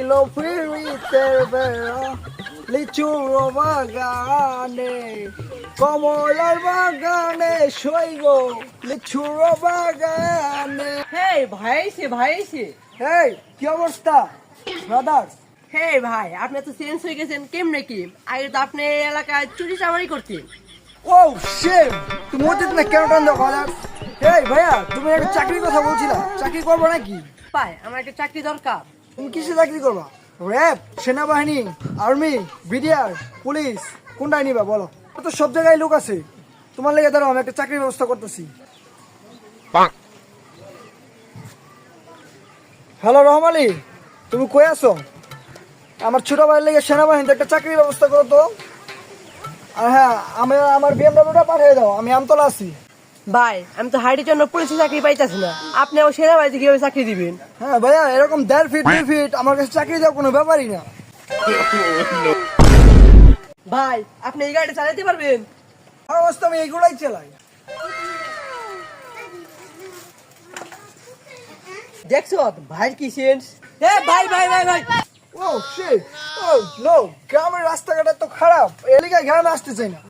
এলো ফিরিতের বেড়া লিচুর বাগানে কমলার বাগানে শৈব লিচুর বাগানে। হেই ভাইছে এই কি অবস্থা ব্রাদার? হেই ভাই, আপনি তো চেঞ্জ হয়ে গেছেন কেমনে কি? আগে তো আপনি এই এলাকায় চুরি চামারি করতেন। ও শিট, তুমি অতীত না কেন টান দাও ব্রাদার? এই ভাইয়া, তুমি একটা চাকরির কথা বলছিলা, চাকরি করবো নাকি? ভাই আমার একটা চাকরি দরকার। তুমি কিসে চাকরি করবা? র্যাব, সেনাবাহিনী, আর্মি, বিডিআর, পুলিশ, কোনটাই নিবা বলো? তো সব জায়গায় লোক আছে, তোমার লেগে দাঁড়াও, আমি একটা চাকরির ব্যবস্থা করতেছি। হ্যালো রহম আলী, তুমি কই আছো? আমার ছোট ভাইয়ের লেগে সেনাবাহিনীতে একটা চাকরির ব্যবস্থা করো তো। আর হ্যাঁ, আমি আমার বিএমডব্লিউটা পাঠিয়ে দাও, আমি আমতলা আছি। ভাই আমি তো হাইটের জন্য পুলিশের চাকরি পাইতেছি না, আপনি আমার সেনাবাহিনীতে কিভাবে চাকরি দিবেন? হ্যাঁ ভাইয়া, এরকম 1.5 ফিট 2 ফিট আমার কাছে চাকরি দেওয়া কোনো ব্যাপারই না। ভাই আপনি এই গাড়িটা চালাতে পারবেন? আমার অবস্থা, আমি এইগুলাই চালাই। দেখছো ভাইয়ের কি সেন্স? ভাই ও শিট, ও নো, গ্রামের রাস্তাঘাট তো খারাপ, এলাকায় গ্রামে আসতে চাই না।